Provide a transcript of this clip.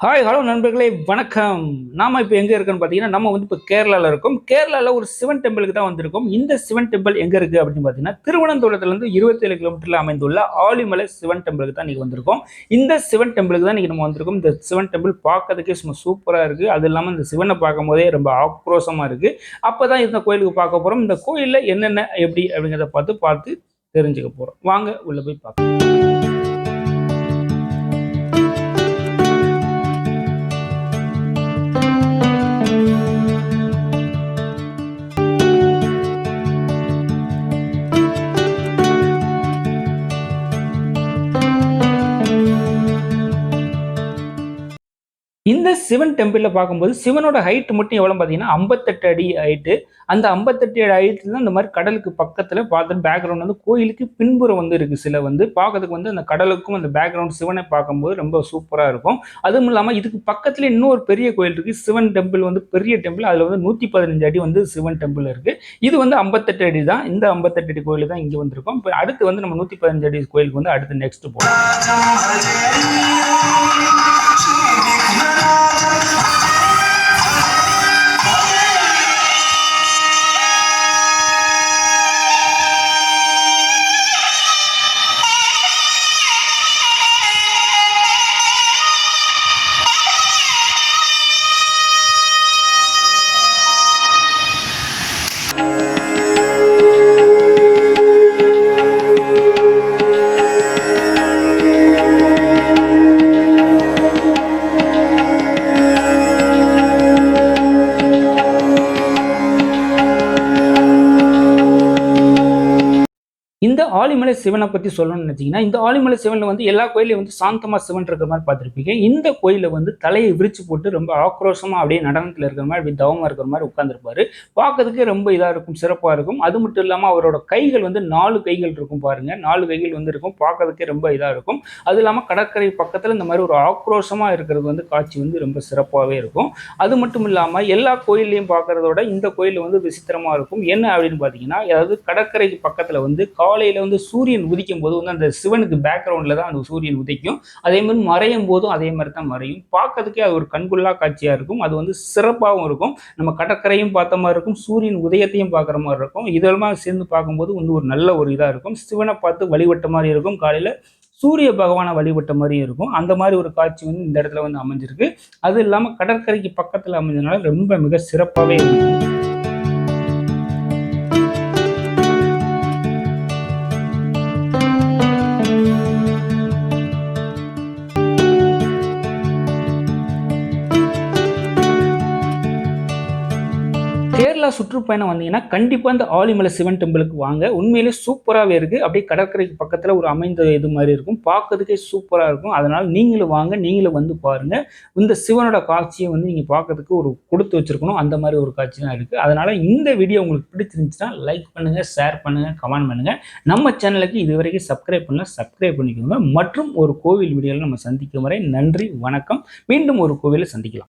Hi hello நண்பர்களே வணக்கம். நாம இப்போ எங்க இருக்கோம்னு பார்த்தீங்கன்னா, நம்ம வந்து இப்போ கேரளால இருக்கோம். கேரளால ஒரு சிவன் டெம்பிளுக்கு தான் வந்திருக்கோம். இந்த சிவன் டெம்பிள் எங்க இருக்கு அப்படின்னு பார்த்தீங்கன்னா, திருவனந்தபுரத்துலேருந்து 27 கிலோமீட்டர்ல அமைந்துள்ள ஆழிமலை சிவன் டெம்பிளுக்கு தான் இன்னைக்கு வந்திருக்கோம். இந்த சிவன் டெம்பிளுக்கு தான் இன்னைக்கு நம்ம வந்திருக்கோம். இந்த சிவன் டெம்பிள் பார்க்கறதுக்கே சும்மா சூப்பரா இருக்கு. அது இல்லாம இந்த சிவனை பார்க்கும்போதே ரொம்ப ஆக்ரோஷமா இருக்கு. அப்பதான் இந்த கோயிலுக்கு பார்க்க போறோம். இந்த கோயில்ல என்னென்ன எப்படி அப்படிங்கிறத பார்த்து தெரிஞ்சுக்க போறோம். வாங்க உள்ள போய் பார்க்கலாம். இந்த சிவன் டெம்பிள்ல பார்க்கும்போது, சிவனோட ஹைட் மட்டும் எவ்வளோன்னு பார்த்தீங்கன்னா, 58 அடி ஹைட்டு. அந்த 58 அடி ஹைட்ல தான் இந்த மாரி கடலுக்கு பக்கத்துல பார்த்து பேக்கிரவுண்ட் வந்து கோயிலுக்கு பின்புறம் வந்து இருக்கு சிலை வந்து. பார்க்கறதுக்கு வந்து அந்த கடலுக்கும் அந்த பேக்கிரவுண்ட் சிவனை பார்க்கும்போது ரொம்ப சூப்பரா இருக்கும். அதுவும் இல்லாம இதுக்கு பக்கத்துல இன்னொரு பெரிய கோயில் இருக்கு. சிவன் டெம்பிள் வந்து பெரிய டெம்பிள். அதுல வந்து 115 அடி வந்து சிவன் டெம்பிள் இருக்கு. இது வந்து 58 அடி தான். இந்த 58 அடி கோயில் தான் இங்க வந்திருக்கோம். இப்ப அடுத்து வந்து நம்ம 115 அடி கோயிலுக்கு வந்து அடுத்து நெக்ஸ்ட் போறோம். இந்த ஆழிமலை சிவனை பத்தி சொல்லணும்னு நினைச்சீங்கன்னா, இந்த ஆழிமலை சிவன்ல வந்து எல்லா கோயிலையும் வந்து சாந்தமா சிவன் இருக்கிற மாதிரி பார்த்திருப்பீங்க. இந்த கோயில்ல வந்து தலையை விரிச்சு போட்டு ரொம்ப ஆக்ரோஷமா அப்படியே நடனத்துல இருக்கிற மாதிரி, அப்படியே தவமா இருக்கிற மாதிரி உட்கார்ந்திருப்பாரு. பார்க்கறதுக்கே ரொம்ப இதா இருக்கும், சிறப்பா இருக்கும். அது மட்டும் இல்லாம அவரோட கைகள் வந்து 4 கைகள் இருக்கும் பாருங்க. 4 கைகள் வந்து இருக்கும். பார்க்கறதுக்கே ரொம்ப இதா இருக்கும். அது இல்லாம கடற்கரை பக்கத்துல இந்த மாதிரி ஒரு ஆக்ரோஷமா இருக்கிறது வந்து காட்சி வந்து ரொம்ப சிறப்பாவே இருக்கும். அது மட்டும் இல்லாம எல்லா கோயில்லையும் பார்க்கறதோட இந்த கோயில் வந்து விசித்திரமா இருக்கும். என்ன அப்படின்னு பார்த்தீங்கன்னா, அதாவது கடற்கரைக்கு பக்கத்துல வந்து காலையில வந்து சூரியன் உதிக்கும் போது வந்து அந்த சிவனுக்கு பேக்ரவுண்ட்ல தான் அந்த சூரியன் உதிக்கும். அதே மாதிரி மறையும் போதும் அதே மாதிரி தான் மறையும். பார்க்கறதுக்கே அது ஒரு கண்கொள்ளா காட்சியா இருக்கும். அது வந்து சிறப்பாகவும் இருக்கும். நம்ம கடற்கரையும் பார்த்த மாதிரி இருக்கும், சூரியன் உதயத்தையும் பார்க்குற மாதிரி இருக்கும். இதெல்லாம் சேர்ந்து பார்க்கும்போது வந்து ஒரு நல்ல ஒரு இதா இருக்கும். சிவனை பார்த்து வழிபட்ட மாதிரி இருக்கும். காலையில சூரிய பகவானை வழிபட்ட மாதிரியும் இருக்கும். அந்த மாதிரி ஒரு காட்சி வந்து இந்த இடத்துல வந்து அமைஞ்சிருக்கு. அது இல்லாம கடற்கரைக்கு பக்கத்துல அமைஞ்சதுனால ரொம்ப மிக சிறப்பாவே இருக்கும். கேரளா சுற்றுப்பயணம் வந்தீங்கன்னா, கண்டிப்பா இந்த ஆழிமலை சிவன் டெம்பிளுக்கு வாங்க. உண்மையிலேயே சூப்பராவே இருக்கு. அப்படியே கடற்கரைக்கு பக்கத்துல ஒரு அமைந்த இது மாரி இருக்கும். பார்க்கறதுக்கே சூப்பரா இருக்கும். அதனால நீங்களும் வாங்க, நீங்களும் வந்து பாருங்க. இந்த சிவனோட காட்சிய வந்து நீங்க பார்க்கறதுக்கு ஒரு கொடுத்து வச்சிருக்கணும். அந்த மாரி ஒரு காட்சி தான் இருக்கு. அதனால இந்த வீடியோ உங்களுக்கு பிடிச்சிருந்துச்சுன்னா, லைக் பண்ணுங்க, ஷேர் பண்ணுங்க, கமெண்ட் பண்ணுங்க. நம்ம சேனலுக்கு இதுவரைக்கும் சப்ஸ்கிரைப் பண்ணல, சப்ஸ்கிரைப் பண்ணிக்கோங்க. மற்றும் ஒரு கோவில் வீடியோல நம்ம சந்திக்கும் வரை நன்றி, வணக்கம். மீண்டும் ஒரு கோவில்ல சந்திக்கலாம்.